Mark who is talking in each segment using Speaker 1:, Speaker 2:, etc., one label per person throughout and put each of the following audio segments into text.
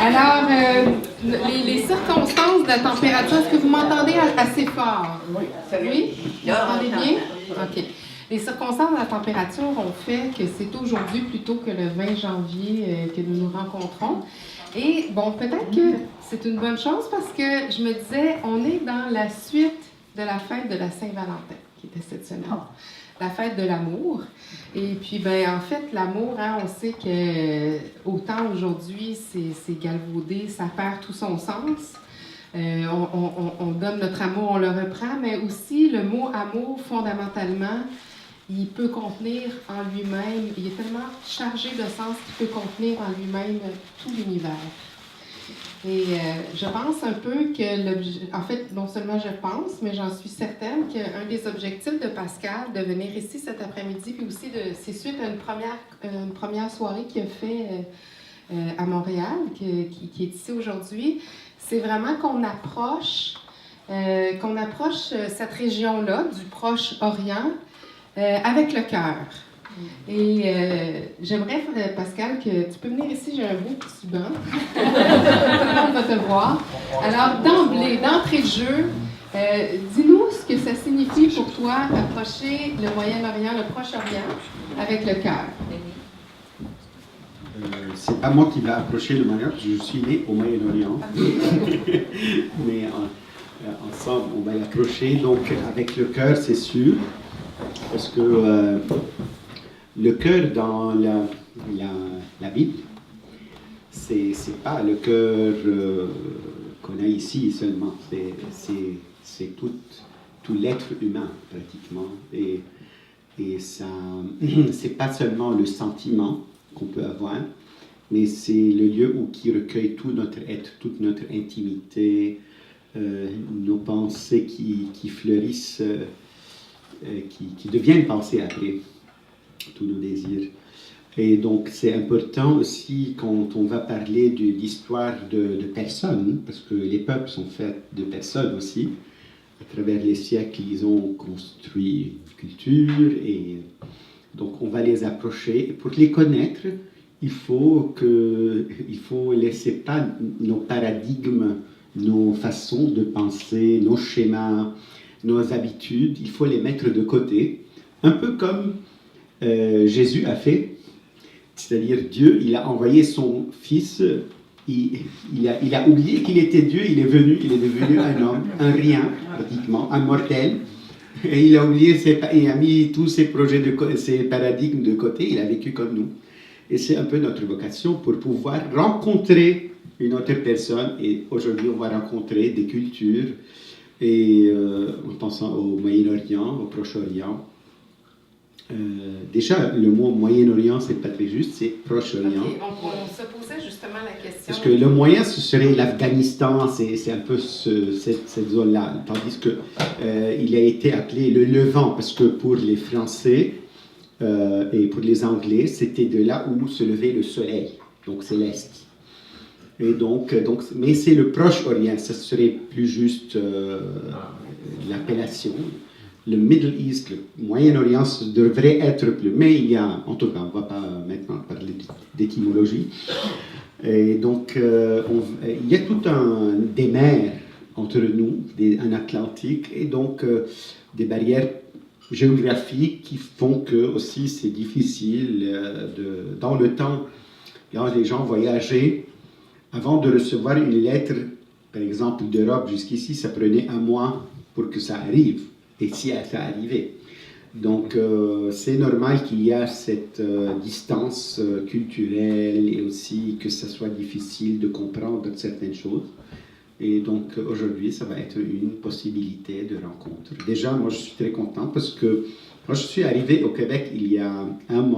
Speaker 1: Alors, les circonstances de la température, est-ce que vous m'entendez assez fort?
Speaker 2: Oui.
Speaker 1: Oui? Vous m'entendez bien? OK. Les circonstances de la température ont fait que c'est aujourd'hui plutôt que le 20 janvier que nous nous rencontrons. Et bon, peut-être que c'est une bonne chose parce que je me disais, on est dans la suite de la fête de la Saint-Valentin, qui était cette semaine. La fête de l'amour. Et puis, ben, en fait, l'amour, hein, on sait que autant aujourd'hui, c'est galvaudé, ça perd tout son sens. On donne notre amour, on le reprend, mais aussi le mot amour, fondamentalement, il peut contenir en lui-même, il est tellement chargé de sens qu'il peut contenir en lui-même tout l'univers. Et je pense un peu que, en fait, non seulement je pense, mais j'en suis certaine qu'un des objectifs de Pascal de venir ici cet après-midi, puis aussi c'est suite à une première soirée qu'il a fait à Montréal, qui est ici aujourd'hui, c'est vraiment qu'on approche cette région-là, du Proche-Orient, avec le cœur. Et j'aimerais, Pascal, que tu peux venir ici, j'ai un beau petit banc. Tout le monde va te voir. Alors, d'entrée de jeu, dis-nous ce que ça signifie pour toi approcher le Moyen-Orient, le Proche-Orient, avec le cœur.
Speaker 3: C'est pas moi qui vais approcher le Moyen-Orient, je suis né au Moyen-Orient. Mais ensemble, on va y approcher. Donc, avec le cœur, c'est sûr. Parce que le cœur dans la Bible, c'est pas le cœur qu'on a ici seulement, c'est tout l'être humain pratiquement. Et ça, c'est pas seulement le sentiment qu'on peut avoir, mais c'est le lieu qui recueille tout notre être, toute notre intimité, nos pensées qui fleurissent, qui deviennent pensées après. Tous nos désirs. Et donc, c'est important aussi quand on va parler de l'histoire de personnes, parce que les peuples sont faits de personnes aussi. À travers les siècles, ils ont construit une culture, et donc on va les approcher. Et pour les connaître, il faut laisser pas nos paradigmes, nos façons de penser, nos schémas, nos habitudes, il faut les mettre de côté. Un peu comme Jésus a fait, c'est-à-dire Dieu, il a envoyé son Fils, il a oublié qu'il était Dieu, il est devenu un homme, un rien, pratiquement, un mortel, et il a oublié, il a mis tous ses projets, ses paradigmes de côté, il a vécu comme nous. Et c'est un peu notre vocation pour pouvoir rencontrer une autre personne, et aujourd'hui on va rencontrer des cultures, et en pensant au Moyen-Orient, au Proche-Orient. Déjà, le mot Moyen-Orient, c'est pas très juste, c'est Proche-Orient.
Speaker 1: Okay, on se posait justement la question.
Speaker 3: Parce que le moyen, ce serait l'Afghanistan, c'est un peu cette zone-là. Tandis qu'il a été appelé le Levant, parce que pour les Français et pour les Anglais, c'était de là où se levait le soleil, donc c'est l'Est. Et donc, mais c'est le Proche-Orient, ça serait plus juste l'appellation. Le Middle East, le Moyen-Orient devrait être plus, mais il y a, en tout cas, on ne va pas maintenant parler d'étymologie. Et donc, il y a tout des mers entre nous, un Atlantique, et donc des barrières géographiques qui font que aussi c'est difficile dans le temps, quand les gens voyageaient, avant de recevoir une lettre, par exemple d'Europe jusqu'ici, ça prenait un mois pour que ça arrive. Et si ça arrivait. Donc, c'est normal qu'il y ait cette distance culturelle et aussi que ça soit difficile de comprendre certaines choses. Et donc, aujourd'hui, ça va être une possibilité de rencontre. Déjà, moi, je suis très content parce que moi, je suis arrivé au Québec il y a un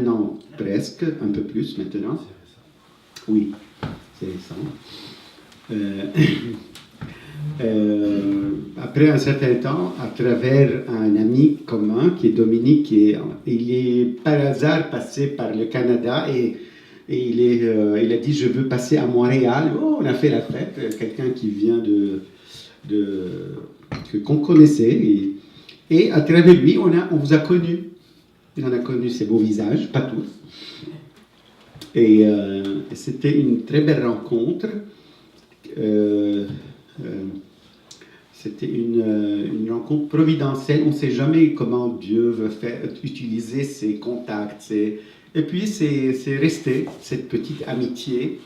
Speaker 3: an presque, un peu plus maintenant. Oui, c'est récent. Après un certain temps, à travers un ami commun qui est Dominique, il est par hasard passé par le Canada et il a dit je veux passer à Montréal. Oh, on a fait la fête, quelqu'un qui vient qu'on connaissait et à travers lui on vous a connu. On a connu ses beaux visages, pas tous. Et c'était une très belle rencontre. C'était une rencontre providentielle. On ne sait jamais comment Dieu veut utiliser ses contacts. Et puis, c'est resté, cette petite amitié.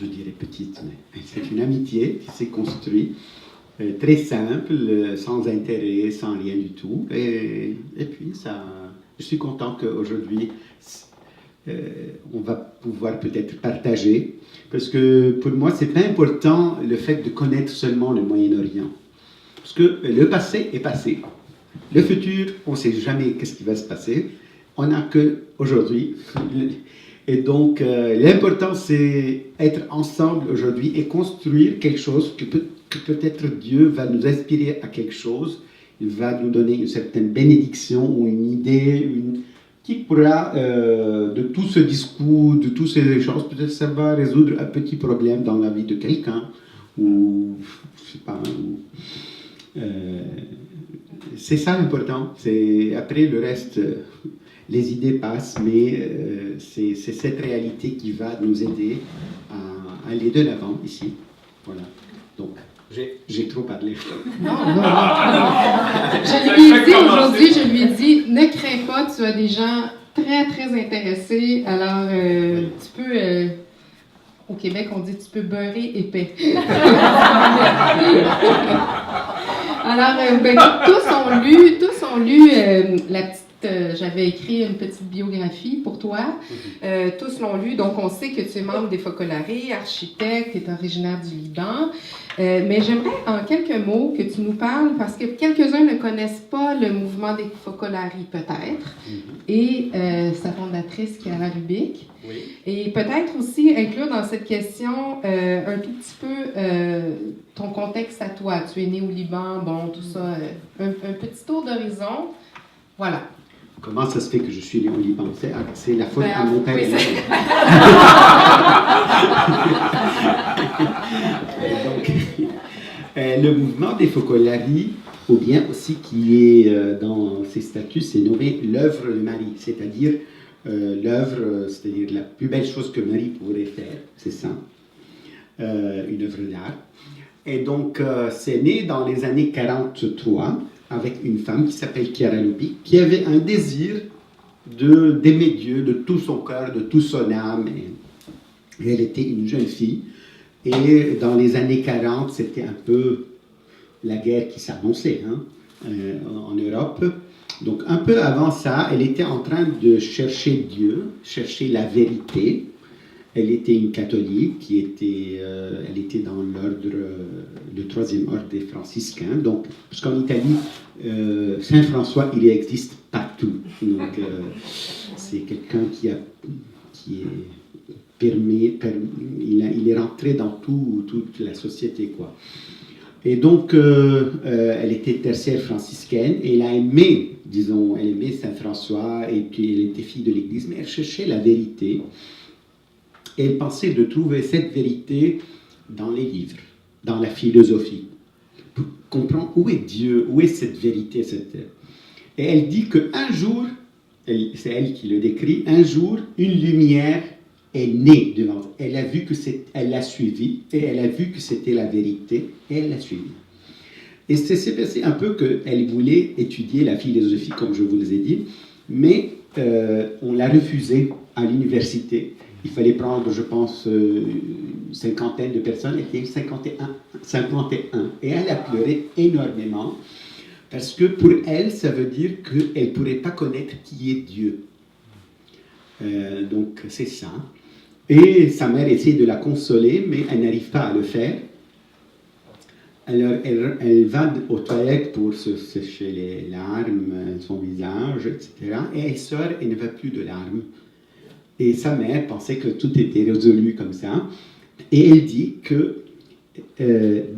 Speaker 3: Je dirais petite, mais c'est une amitié qui s'est construite. Très simple, sans intérêt, sans rien du tout. Et puis, je suis content qu'aujourd'hui, on va pouvoir peut-être partager. Parce que pour moi, ce n'est pas important le fait de connaître seulement le Moyen-Orient. Parce que le passé est passé. Le futur, on ne sait jamais qu'est-ce qui va se passer. On n'a qu'aujourd'hui. Et donc, l'important, c'est être ensemble aujourd'hui et construire quelque chose que peut-être Dieu va nous inspirer à quelque chose. Il va nous donner une certaine bénédiction ou une idée qui pourra, de tout ce discours, de toutes ces échanges, peut-être ça va résoudre un petit problème dans la vie de quelqu'un. Ou, je sais pas, c'est ça l'important. Après le reste, les idées passent, mais c'est cette réalité qui va nous aider à aller de l'avant ici. Voilà. Donc, j'ai trop parlé.
Speaker 1: Non. Je lui ai dit aujourd'hui, ne crains pas, tu as des gens très, très intéressés. Alors, tu peux... au Québec, on dit tu peux beurrer épais. Alors, tous ont lu la petite... j'avais écrit une petite biographie pour toi. Tous l'ont lu, donc on sait que tu es membre des Focolari, architecte, tu es originaire du Liban. Mais j'aimerais en quelques mots que tu nous parles, parce que quelques-uns ne connaissent pas le mouvement des Focolari peut-être, et sa fondatrice Chiara Lubich.
Speaker 3: Oui.
Speaker 1: Et peut-être aussi inclure dans cette question un tout petit peu ton contexte à toi. Tu es né au Liban, bon, tout ça, un petit tour d'horizon. Voilà.
Speaker 3: Comment ça se fait que je suis né au Liban? C'est la faute à mon père.
Speaker 1: Oui,
Speaker 3: Donc, le mouvement des Focolari, ou bien aussi qui est dans ses statuts, c'est nommé l'œuvre de Marie, c'est-à-dire l'œuvre, c'est-à-dire la plus belle chose que Marie pourrait faire, c'est ça, une œuvre d'art. Et donc, c'est né dans les années 43, avec une femme qui s'appelle Chiara Lubich, qui avait un désir d'aimer Dieu de tout son cœur, de toute son âme. Et elle était une jeune fille. Et dans les années 40, c'était un peu la guerre qui s'annonçait en Europe. Donc un peu avant ça, elle était en train de chercher Dieu, chercher la vérité. Elle était une catholique, elle était dans l'ordre, le troisième ordre des franciscains. Donc, parce qu'en Italie, Saint François, il existe partout. Donc, c'est quelqu'un qui est il est rentré dans toute la société, quoi. Et donc, elle était tertiaire franciscaine et elle aimait Saint François et puis elle était fille de l'Église, mais elle cherchait la vérité. Et elle pensait de trouver cette vérité dans les livres, dans la philosophie, pour comprendre où est Dieu, où est cette vérité. Et elle dit qu'un jour, c'est elle qui le décrit, un jour, une lumière est née devant elle. Elle l'a suivie et elle a vu que c'était la vérité et elle l'a suivie. Et c'est passé un peu qu'elle voulait étudier la philosophie, comme je vous l'ai dit, mais on l'a refusé à l'université. Il fallait prendre, je pense, une cinquantaine de personnes. Elle était 51. Et elle a pleuré énormément parce que pour elle, ça veut dire qu'elle ne pourrait pas connaître qui est Dieu. Donc, c'est ça. Et sa mère essaie de la consoler, mais elle n'arrive pas à le faire. Alors, elle va aux toilettes pour se sécher les larmes, son visage, etc. Et elle sort et ne va plus de larmes. Et sa mère pensait que tout était résolu comme ça. Et elle dit que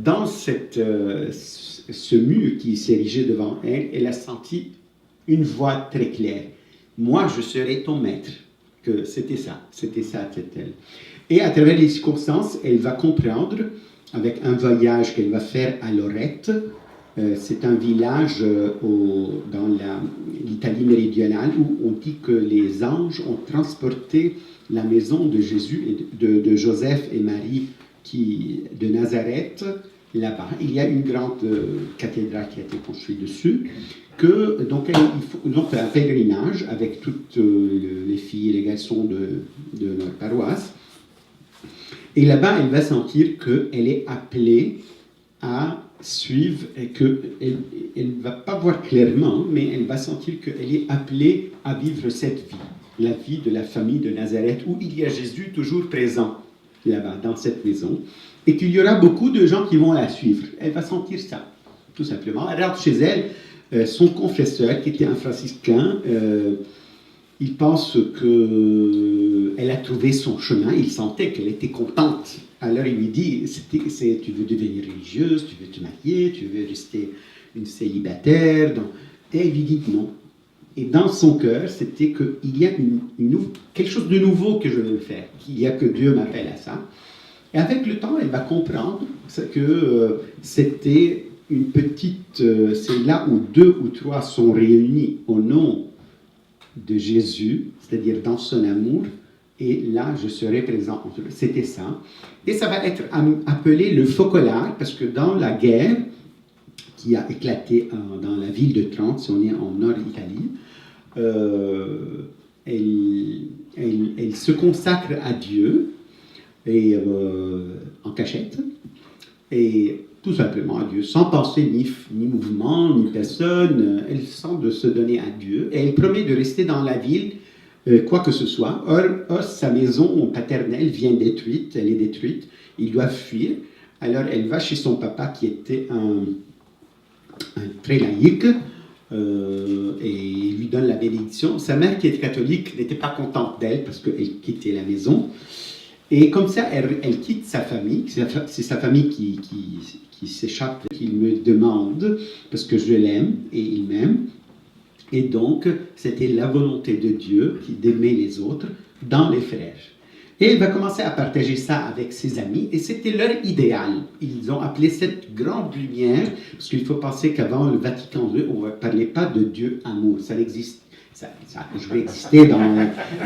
Speaker 3: dans ce mur qui s'érigeait devant elle, elle a senti une voix très claire. « Moi, je serai ton maître. » Que c'était ça, dit-elle. Et à travers les circonstances, elle va comprendre, avec un voyage qu'elle va faire à Lorette, C'est un village dans l'Italie méridionale où on dit que les anges ont transporté la maison de Jésus, de Joseph et Marie de Nazareth là-bas. Il y a une grande cathédrale qui a été construite dessus. Donc il faut un pèlerinage avec toutes les filles et les garçons de notre paroisse. Et là-bas, elle va sentir qu'elle est appelée à suivre et qu'elle ne va pas voir clairement, mais elle va sentir qu'elle est appelée à vivre cette vie, la vie de la famille de Nazareth, où il y a Jésus toujours présent là-bas, dans cette maison, et qu'il y aura beaucoup de gens qui vont la suivre. Elle va sentir ça, tout simplement. Elle rentre chez elle, son confesseur, qui était un franciscain, il pense qu'elle a trouvé son chemin, il sentait qu'elle était contente. Alors il lui dit, tu veux devenir religieuse, tu veux te marier, tu veux rester une célibataire. Et elle lui dit non. Et dans son cœur, c'était qu'il y a quelque chose de nouveau que je veux faire, qu'il y a que Dieu m'appelle à ça. Et avec le temps, elle va comprendre que c'était une petite... c'est là où 2 ou 3 sont réunis au nom de Jésus, c'est-à-dire dans son amour, et là, je serai présent. C'était ça. Et ça va être appelé le focolare, parce que dans la guerre qui a éclaté dans la ville de Trente, si on est en Nord-Italie, elle se consacre à Dieu, et, en cachette, et tout simplement à Dieu, sans penser ni mouvement, ni personne. Elle sent de se donner à Dieu, et elle promet de rester dans la ville, quoi que ce soit. Or, sa maison paternelle vient détruite, elle est détruite, ils doivent fuir. Alors elle va chez son papa qui était un très laïque, et il lui donne la bénédiction. Sa mère qui est catholique n'était pas contente d'elle parce qu'elle quittait la maison. Et comme ça, elle quitte sa famille. C'est sa famille qui s'échappe, qui me demande, parce que je l'aime et il m'aime. Et donc, c'était la volonté de Dieu d'aimer les autres dans les frères. Et elle va commencer à partager ça avec ses amis, et c'était leur idéal. Ils ont appelé cette grande lumière, parce qu'il faut penser qu'avant le Vatican II, on ne parlait pas de Dieu amour. Ça existe. Ça a toujours existé,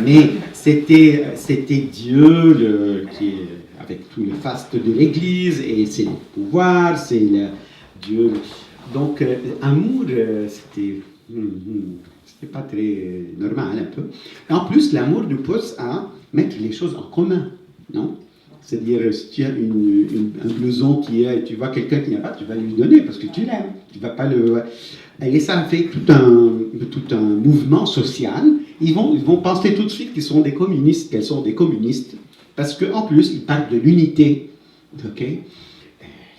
Speaker 3: mais c'était Dieu qui, avec tout le faste de l'Église, et c'est le pouvoir, c'est le Dieu. Donc, amour, c'était pas très normal, un peu. Et en plus, l'amour nous pousse à mettre les choses en commun, non? C'est-à-dire, si tu as un blouson tu vois quelqu'un qui n'a pas, tu vas lui donner parce que tu l'aimes. Tu vas pas le... Et ça fait tout un mouvement social. Ils vont penser tout de suite qu'elles sont des communistes, parce qu'en plus, ils parlent de l'unité. Ok?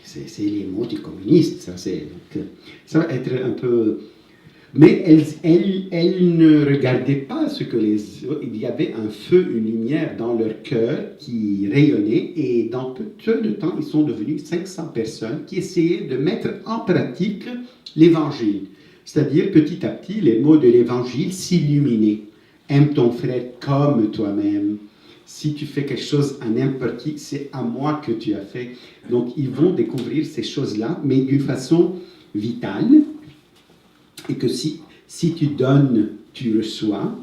Speaker 3: C'est les mots des communistes. Ça va être un peu... Mais elle ne regardait pas ce que il y avait un feu, une lumière dans leur cœur qui rayonnait, et dans peu de temps, ils sont devenus 500 personnes qui essayaient de mettre en pratique l'évangile. C'est-à-dire, petit à petit, les mots de l'évangile s'illuminaient. Aime ton frère comme toi-même. Si tu fais quelque chose à n'importe qui, c'est à moi que tu as fait. Donc, ils vont découvrir ces choses-là, mais d'une façon vitale. Et que si tu donnes, tu reçois,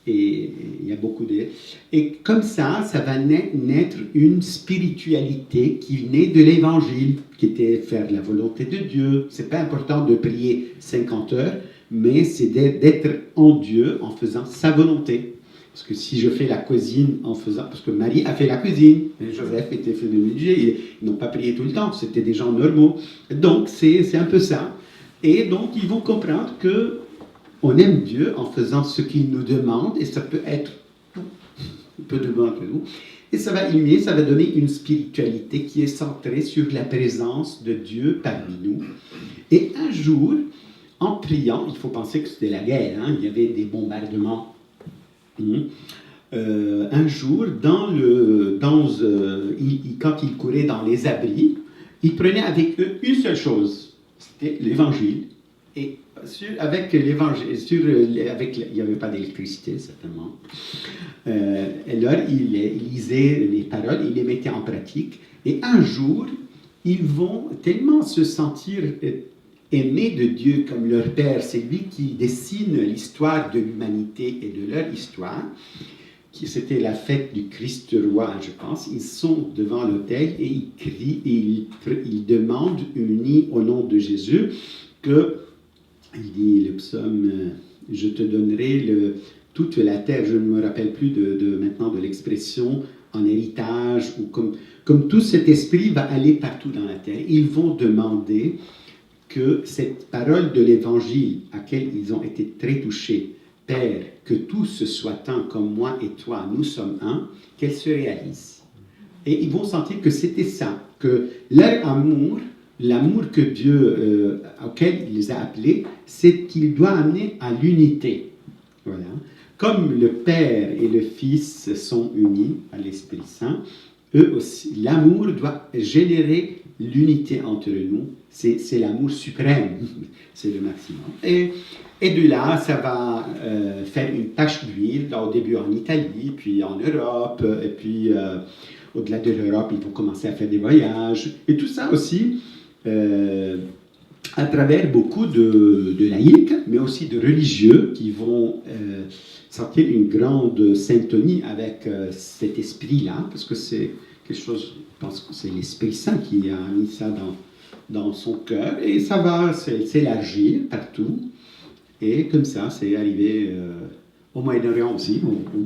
Speaker 3: et il y a beaucoup de... Et comme ça va naître une spiritualité qui naît de l'Évangile, qui était faire la volonté de Dieu. C'est pas important de prier 50 heures, mais c'est d'être en Dieu en faisant sa volonté. Parce que si je fais la cuisine en faisant... Parce que Marie a fait la cuisine, Joseph était fait de budget, ils n'ont pas prié tout le temps, c'était des gens normaux. Donc c'est un peu ça. Et donc, ils vont comprendre qu'on aime Dieu en faisant ce qu'il nous demande, et ça peut être peu de bon entre nous. Et ça va illuminer, ça va donner une spiritualité qui est centrée sur la présence de Dieu parmi nous. Et un jour, en priant, il faut penser que c'était la guerre, hein, il y avait des bombardements. Un jour, quand ils couraient dans les abris, ils prenaient avec eux une seule chose. C'était l'évangile. Et avec l'évangile, il n'y avait pas d'électricité, certainement. Alors, ils lisaient les paroles, ils les mettaient en pratique. Et un jour, ils vont tellement se sentir aimés de Dieu comme leur Père. C'est lui qui dessine l'histoire de l'humanité et de leur histoire. C'était la fête du Christ roi, je pense. Ils sont devant l'autel et ils crient et ils demandent, unis au nom de Jésus, que, il dit le psaume, je te donnerai toute la terre. Je ne me rappelle plus maintenant de l'expression en héritage, ou comme tout cet esprit va aller partout dans la terre. Ils vont demander que cette parole de l'Évangile à laquelle ils ont été très touchés, Père, que tous soient un comme moi et toi, nous sommes un, qu'elle se réalise. Et ils vont sentir que c'était ça, que leur amour, l'amour que Dieu, auquel il les a appelés, c'est qu'il doit amener à l'unité. Voilà. Comme le Père et le Fils sont unis à l'Esprit Saint, eux aussi, l'amour doit générer l'unité entre nous. C'est l'amour suprême, c'est le maximum. Et de là, ça va faire une tache d'huile, au début en Italie, puis en Europe, et puis au-delà de l'Europe, ils vont commencer à faire des voyages. Et tout ça aussi, à travers beaucoup de laïcs, mais aussi de religieux qui vont sentir une grande syntonie avec cet esprit-là, parce que c'est quelque chose, je pense que c'est l'Esprit Saint qui a mis ça dans son cœur, et ça va s'élargir partout. Et comme ça, c'est arrivé au Moyen-Orient aussi,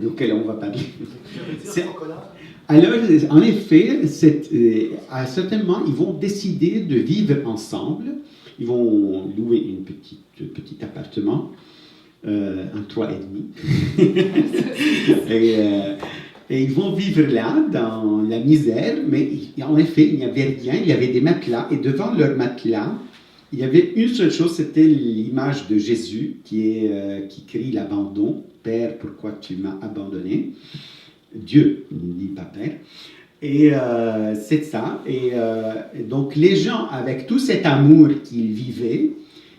Speaker 3: auquel on va parler. Alors, en effet, à un certain moment, ils vont décider de vivre ensemble. Ils vont louer un petit appartement, un toit et demi. Et ils vont vivre là, dans la misère, mais en effet, il n'y avait rien, il y avait des matelas, et devant leurs matelas, il y avait une seule chose, c'était l'image de Jésus qui crie l'abandon. Père, pourquoi tu m'as abandonné? Dieu, il ne dit pas Père. Et c'est ça. Et donc les gens, avec tout cet amour qu'ils vivaient,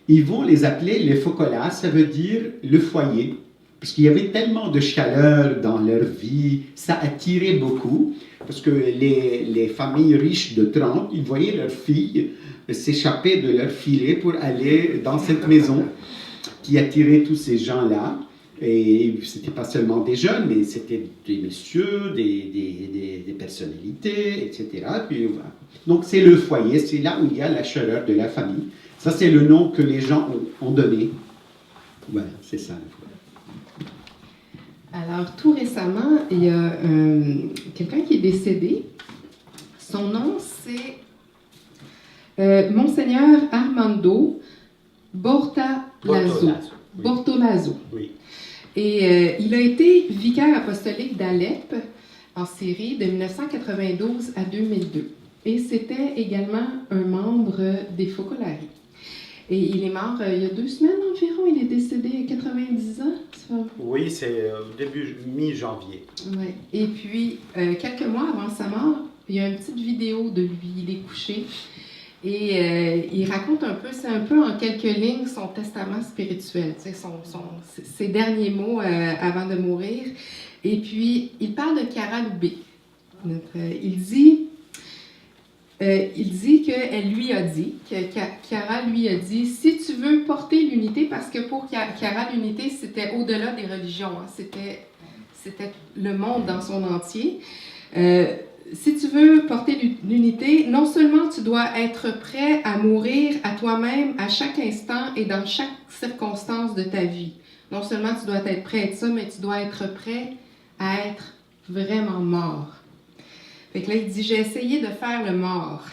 Speaker 3: ils vont les appeler les focolas, ça veut dire le foyer. Parce qu'il y avait tellement de chaleur dans leur vie, ça attirait beaucoup. Parce que les familles riches de Trente, ils voyaient leurs filles s'échapper de leur filet pour aller dans cette maison qui attirait tous ces gens-là. Et ce n'était pas seulement des jeunes, mais c'était des messieurs, des personnalités, etc. Puis, voilà. Donc c'est le foyer, c'est là où il y a la chaleur de la famille. Ça, c'est le nom que les gens ont donné. Voilà, c'est ça le foyer.
Speaker 1: Alors, tout récemment, il y a quelqu'un qui est décédé. Son nom, c'est Monseigneur Armando Bortolazzo. Bortolazzo.
Speaker 3: Oui.
Speaker 1: Et il a été vicaire apostolique d'Alep en Syrie de 1992 à 2002. Et c'était également un membre des Focolari. Et il est mort il y a 2 semaines environ. Il est décédé à 90 ans.
Speaker 3: Oui, c'est au début mi-janvier.
Speaker 1: Ouais. Et puis, quelques mois avant sa mort, il y a une petite vidéo de lui. Il est couché. Et il raconte un peu, c'est un peu en quelques lignes son testament spirituel, ses derniers mots avant de mourir. Et puis, il parle de Chiara Loubet. Il dit qu'elle lui a dit, que Chiara lui a dit, si tu veux porter l'unité, parce que pour Chiara, l'unité, c'était au-delà des religions, hein, c'était le monde dans son entier. Si tu veux porter l'unité, non seulement tu dois être prêt à mourir à toi-même à chaque instant et dans chaque circonstance de ta vie. Non seulement tu dois être prêt à être ça, mais tu dois être prêt à être vraiment mort. Fait que là, il dit, j'ai essayé de faire le mort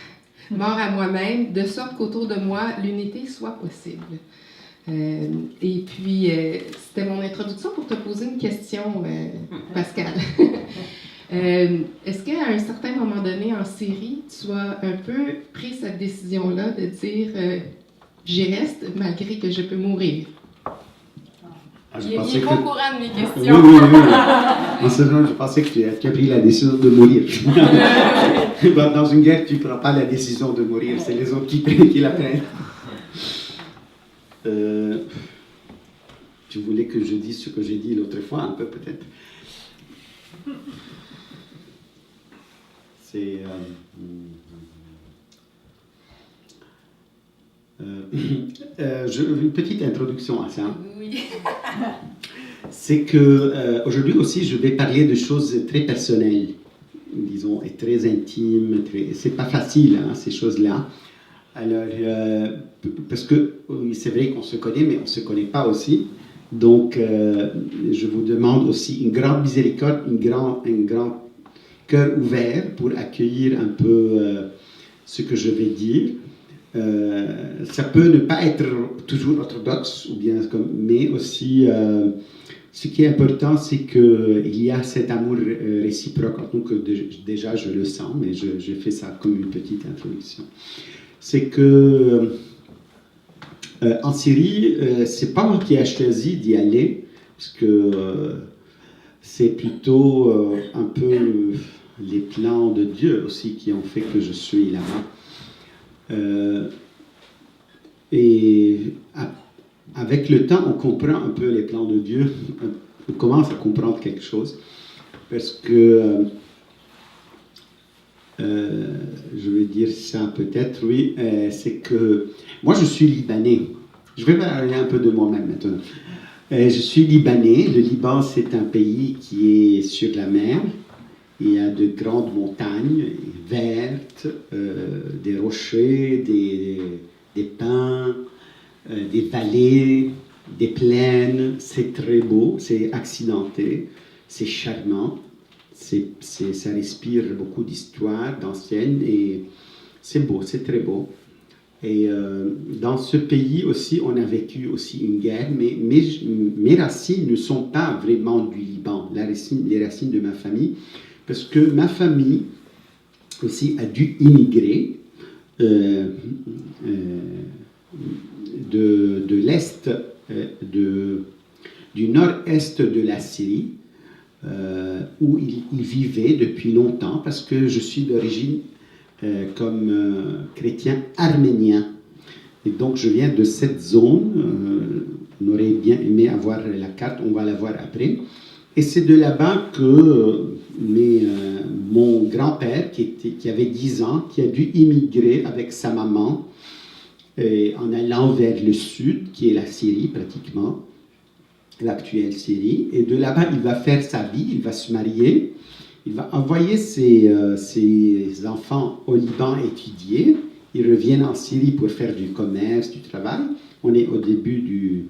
Speaker 1: à moi-même, de sorte qu'autour de moi, l'unité soit possible. Et puis, c'était mon introduction pour te poser une question, Pascal. Est-ce qu'à un certain moment donné en Syrie, tu as un peu pris cette décision-là de dire j'y reste malgré que je peux mourir? Il est pas au courant de mes questions.
Speaker 3: Oui. En ce moment, je pensais que tu as pris la décision de mourir. Dans une guerre, tu ne prends pas la décision de mourir, c'est les autres qui la prennent. Tu voulais que je dise ce que j'ai dit l'autre fois, un peu peut-être. une petite introduction à ça.
Speaker 1: Oui.
Speaker 3: C'est que aujourd'hui aussi, je vais parler de choses très personnelles, disons, et très intimes. C'est pas facile, hein, ces choses-là. Alors, parce que oui, c'est vrai qu'on se connaît, mais on se connaît pas aussi. Donc, je vous demande aussi une grande miséricorde, un grand cœur ouvert pour accueillir un peu ce que je vais dire. Ça peut ne pas être toujours orthodoxe, ou bien mais aussi ce qui est important, c'est qu'il y a cet amour réciproque. Donc déjà, je le sens, mais je fais ça comme une petite introduction. C'est que en Syrie, c'est pas moi qui ai choisi d'y aller, parce que c'est plutôt un peu les plans de Dieu aussi qui ont fait que je suis là-bas. Et avec le temps, on comprend un peu les plans de Dieu, on commence à comprendre quelque chose, parce que, je vais dire ça peut-être, oui, c'est que moi je suis libanais. Je vais parler un peu de moi-même maintenant. Je suis libanais. Le Liban, c'est un pays qui est sur la mer. Il y a de grandes montagnes vertes, des rochers, des pins, des vallées, des plaines. C'est très beau, c'est accidenté, c'est charmant, ça respire beaucoup d'histoire, d'anciennes, et c'est beau, c'est très beau. Et dans ce pays aussi, on a vécu aussi une guerre, mais mes racines ne sont pas vraiment du Liban, les racines de ma famille, parce que ma famille aussi a dû immigrer de l'Est, du nord-est de la Syrie, où ils vivaient depuis longtemps, parce que je suis d'origine comme chrétien arménien. Et donc je viens de cette zone, on aurait bien aimé avoir la carte, on va la voir après. Et c'est de là-bas que mon grand-père, qui avait 10 ans, qui a dû immigrer avec sa maman, en allant vers le sud, qui est la Syrie pratiquement, l'actuelle Syrie. Et de là-bas, il va faire sa vie, il va se marier, il va envoyer ses enfants au Liban étudier. Ils reviennent en Syrie pour faire du commerce, du travail. On est au début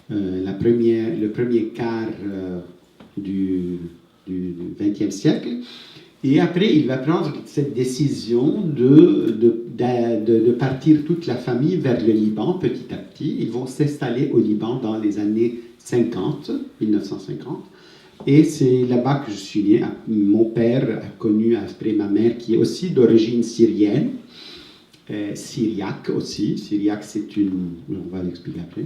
Speaker 3: le premier quart du XXe siècle. Et après, il va prendre cette décision de partir toute la famille vers le Liban petit à petit. Ils vont s'installer au Liban dans les années 1950. Et c'est là-bas que je suis né. Mon père a connu après ma mère, qui est aussi d'origine syrienne, syriaque aussi. Syriaque, on va l'expliquer après.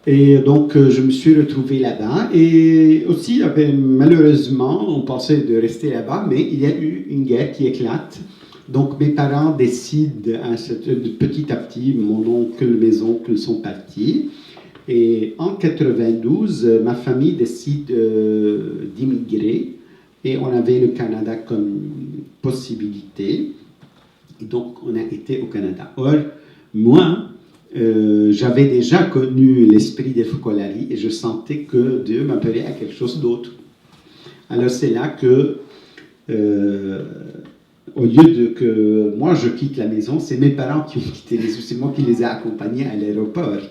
Speaker 3: Et donc, je me suis retrouvé là-bas. Et aussi, malheureusement, on pensait de rester là-bas, mais il y a eu une guerre qui éclate. Donc, mes parents décident petit à petit, mon oncle, mes oncles sont partis. Et en 92, ma famille décide d'immigrer. Et on avait le Canada comme possibilité. Et donc, on a été au Canada. Or, moi, j'avais déjà connu l'esprit des Focolari et je sentais que Dieu m'appelait à quelque chose d'autre. Alors c'est là que, au lieu que moi je quitte la maison, c'est mes parents qui ont quitté les maisons, c'est moi qui les ai accompagnés à l'aéroport.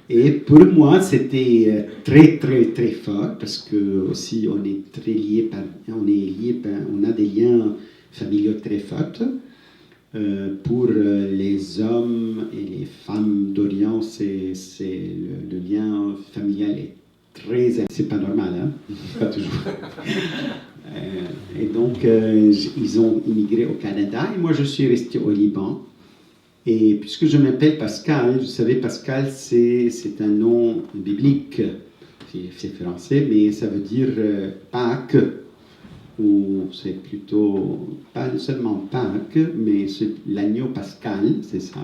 Speaker 3: Et pour moi, c'était très, très, très fort parce que aussi on est très liés on a des liens familiaux très forts. Pour les hommes et les femmes d'Orient, le lien familial est très... C'est pas normal, hein? Pas toujours. Et donc, ils ont immigré au Canada et moi, je suis resté au Liban. Et puisque je m'appelle Pascal, vous savez, Pascal, c'est un nom biblique. C'est français, mais ça veut dire Pâques. Ou c'est plutôt, pas seulement Pâques, mais c'est l'agneau pascal, c'est ça,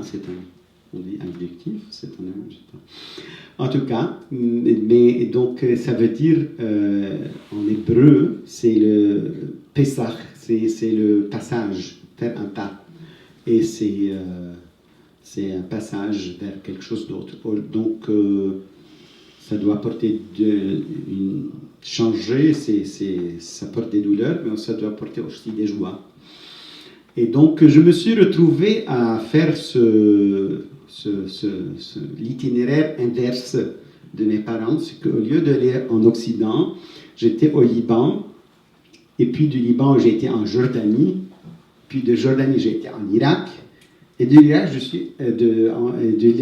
Speaker 3: on dit adjectif, c'est un nom, je sais pas. En tout cas, mais donc ça veut dire, en hébreu, c'est le Pesach, c'est le passage, faire un pas. Et c'est c'est un passage vers quelque chose d'autre. Donc, ça doit apporter changer, ça porte des douleurs, mais ça doit apporter aussi des joies. Et donc, je me suis retrouvé à faire l'itinéraire inverse de mes parents. C'est qu'au lieu d'aller en Occident, j'étais au Liban, et puis du Liban, j'ai été en Jordanie, puis de Jordanie, j'ai été en Irak, et de l'Irak, de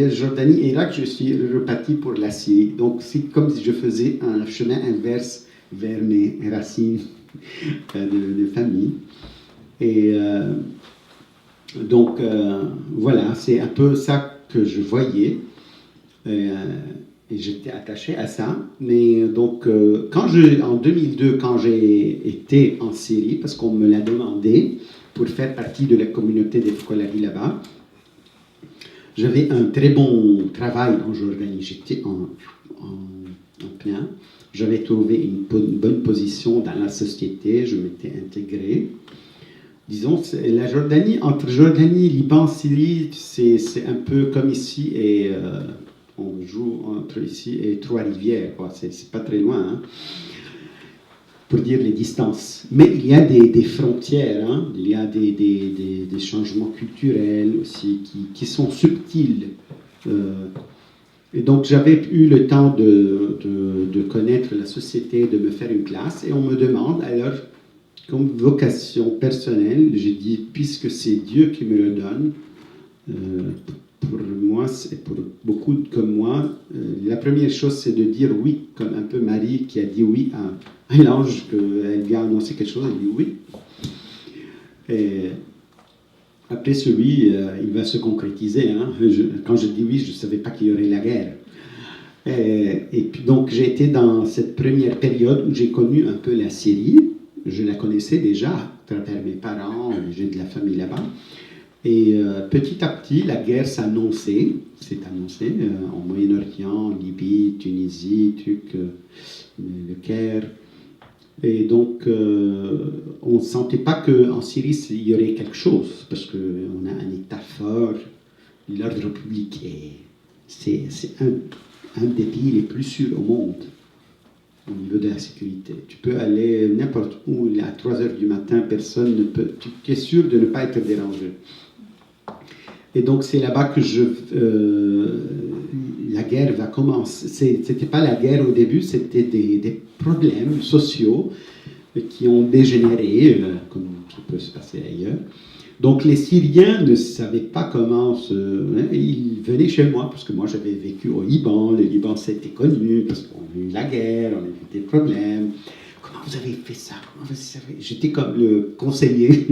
Speaker 3: Jordanie et Irak, je suis reparti pour la Syrie. Donc, c'est comme si je faisais un chemin inverse vers mes racines de famille. Et donc, voilà, c'est un peu ça que je voyais. Et j'étais attaché à ça. Mais donc, en 2002, quand j'ai été en Syrie, parce qu'on me l'a demandé, pour faire partie de la communauté des Focolari là-bas, j'avais un très bon travail en Jordanie. J'étais en plein. J'avais trouvé une bonne position dans la société. Je m'étais intégré. Disons, la Jordanie, entre Jordanie, Liban, Syrie, c'est un peu comme ici et on joue entre ici et Trois-Rivières. C'est pas très loin, hein, pour dire les distances. Mais il y a des frontières, hein, il y a des changements culturels aussi qui sont subtils. Et donc j'avais eu le temps de connaître la société, de me faire une classe, et on me demande alors, comme vocation personnelle, j'ai dit, puisque c'est Dieu qui me le donne, pour moi, et pour beaucoup comme moi, la première chose, c'est de dire oui, comme un peu Marie qui a dit oui à un ange, qu'elle vient annoncer quelque chose, elle dit oui. Et après ce oui, il va se concrétiser. Hein. Quand je dis oui, je ne savais pas qu'il y aurait la guerre. Et puis donc, j'ai été dans cette première période où j'ai connu un peu la Syrie. Je la connaissais déjà à travers mes parents, j'ai de la famille là-bas. Et petit à petit, la guerre s'est annoncée en Moyen-Orient, en Libye, Tunisie, le Caire. Et donc, on ne sentait pas qu'en Syrie, il y aurait quelque chose, parce qu'on a un État fort, l'ordre public, c'est un des pays les plus sûrs au monde au niveau de la sécurité. Tu peux aller n'importe où, à 3 heures du matin, personne ne peut... Tu es sûr de ne pas être dérangé. Et donc, c'est là-bas que la guerre va commencer. C'était pas la guerre au début, c'était des problèmes sociaux qui ont dégénéré, comme ça peut se passer ailleurs. Donc, les Syriens ne savaient pas comment ils venaient chez moi, parce que moi, j'avais vécu au Liban. Le Liban, c'était connu, parce qu'on a eu la guerre, on a eu des problèmes. Comment vous avez fait ça? J'étais comme le conseiller.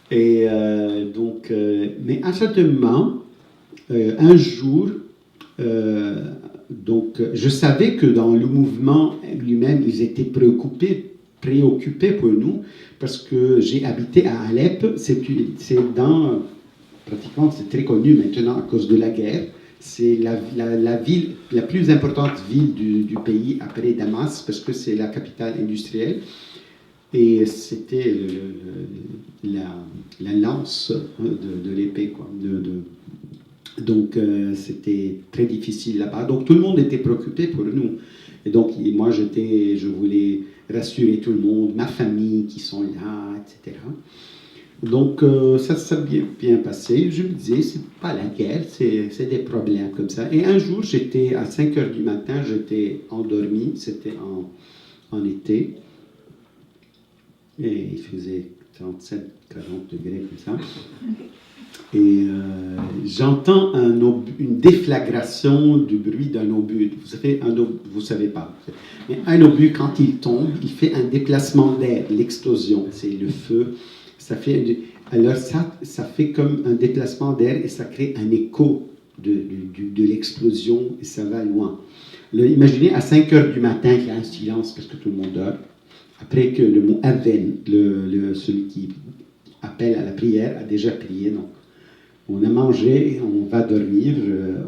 Speaker 3: Et donc, mais à un certain moment, un jour, donc, je savais que dans le mouvement lui-même, ils étaient préoccupés pour nous, parce que j'ai habité à Alep, pratiquement, c'est très connu maintenant à cause de la guerre, c'est la ville, la plus importante ville du pays après Damas, parce que c'est la capitale industrielle, et c'était la lance de l'épée, quoi, donc, c'était très difficile là-bas. Donc, tout le monde était préoccupé pour nous. Et donc, moi, je voulais rassurer tout le monde, ma famille qui sont là, etc. Donc, ça s'est bien passé. Je me disais, c'est pas la guerre, c'est des problèmes comme ça. Et un jour, j'étais à 5 heures du matin, j'étais endormi, c'était en été. Et il faisait 37, 40 degrés comme ça. Et j'entends une déflagration du bruit d'un obus. Vous savez, vous savez pas. Mais un obus, quand il tombe, il fait un déplacement d'air, l'explosion, c'est le feu. Alors ça fait comme un déplacement d'air et ça crée un écho de l'explosion et ça va loin. Alors, imaginez à 5 heures du matin qu'il y a un silence parce que tout le monde dort. Après que le mot Aven, celui qui appelle à la prière, a déjà prié. Donc, on a mangé, on va dormir,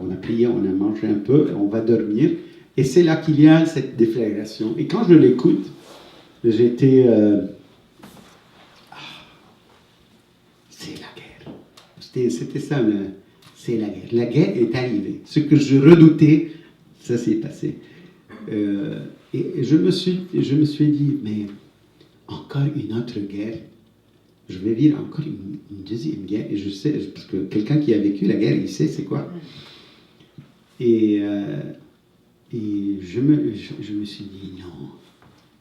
Speaker 3: on a prié, on a mangé un peu, on va dormir. Et c'est là qu'il y a cette déflagration. Et quand je l'écoute, j'étais... c'est la guerre. C'était ça, c'est la guerre. La guerre est arrivée. Ce que je redoutais, ça s'est passé. Et je me suis dit, mais encore une autre guerre. Je vais vivre encore une deuxième guerre. Et je sais, parce que quelqu'un qui a vécu la guerre, il sait c'est quoi. Et je me suis dit, non.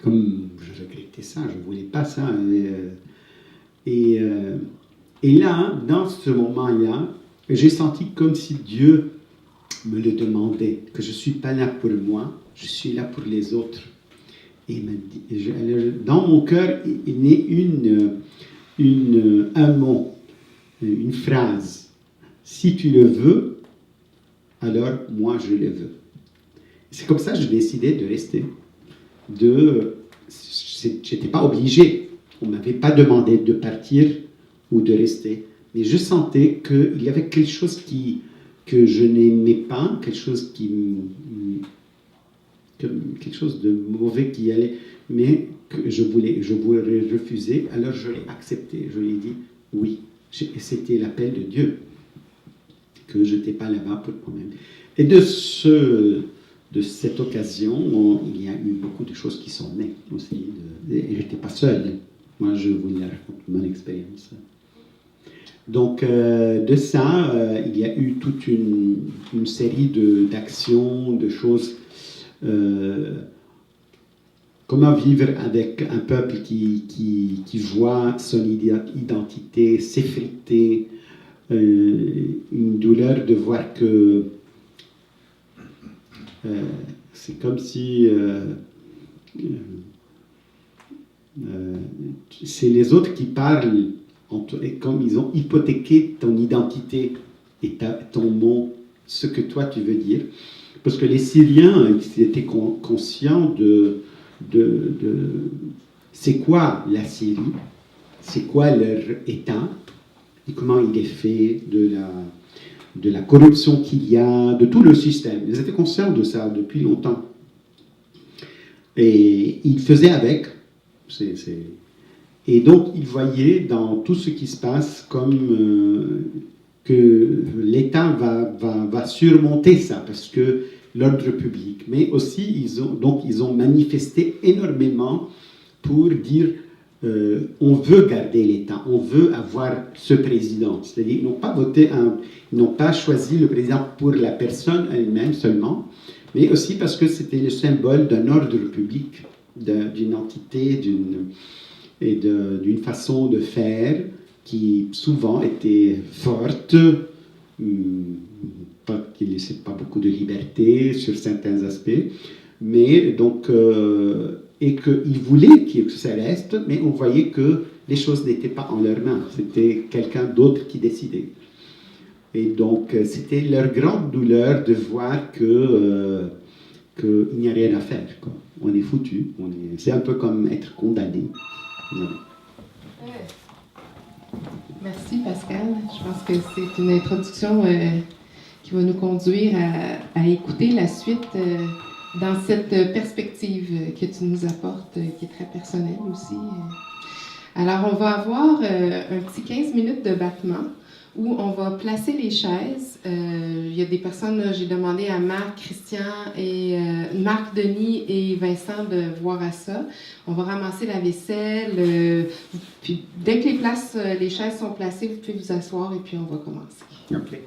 Speaker 3: Comme je regrettais ça, je ne voulais pas ça. Et là, dans ce moment-là, j'ai senti comme si Dieu me le demandait, que je ne suis pas là pour moi, je suis là pour les autres. Et il m'a dit, dans mon cœur, il naît un mot, une phrase. Si tu le veux, alors moi je le veux. C'est comme ça que j'ai décidé de rester. Je n'étais pas obligé. On ne m'avait pas demandé de partir ou de rester. Mais je sentais qu'il y avait quelque chose que je n'aimais pas, quelque chose de mauvais qui allait, mais que je voulais refuser. Alors je l'ai accepté. Je lui ai dit oui. C'était l'appel de Dieu, que je n'étais pas là-bas pour moi-même. Et de cette occasion, il y a eu beaucoup de choses qui sont nées aussi. Et je n'étais pas seul. Moi, je vous raconte mon expérience. Donc, de ça, il y a eu toute une série d'actions, de choses. Comment vivre avec un peuple qui voit son identité s'effriter, une douleur de voir que c'est comme si c'est les autres qui parlent, et comme ils ont hypothéqué ton identité et ton mot, ce que toi tu veux dire. Parce que les Syriens, ils étaient conscients de c'est quoi la Syrie, c'est quoi leur État, et comment il est fait, de la corruption qu'il y a, de tout le système. Ils étaient conscients de ça depuis longtemps. Et ils faisaient avec. Et donc, ils voyaient dans tout ce qui se passe comme que l'État va surmonter ça, parce que l'ordre public. Mais aussi, ils ont manifesté énormément pour dire on veut garder l'État, on veut avoir ce président. C'est-à-dire, ils n'ont pas ils n'ont pas choisi le président pour la personne elle-même seulement, mais aussi parce que c'était le symbole d'un ordre public, d'une entité, d'une façon de faire qui souvent était forte, qui ne laissait pas beaucoup de liberté sur certains aspects, mais donc, et qu'ils voulaient que ça reste, mais on voyait que les choses n'étaient pas en leurs mains, c'était quelqu'un d'autre qui décidait. Et donc, c'était leur grande douleur de voir qu'il n'y a rien à faire, quoi. On est foutu, c'est un peu comme être condamné. Ouais.
Speaker 1: Merci Pascal. Je pense que c'est une introduction qui va nous conduire à écouter la suite dans cette perspective que tu nous apportes, qui est très personnelle aussi. Alors, on va avoir un petit 15 minutes de battement où on va placer les chaises. Il y a des personnes, j'ai demandé à Marc, Christian et Marc, Denis et Vincent de voir à ça. On va ramasser la vaisselle. Puis dès que les chaises sont placées, vous pouvez vous asseoir et puis on va commencer.
Speaker 3: OK.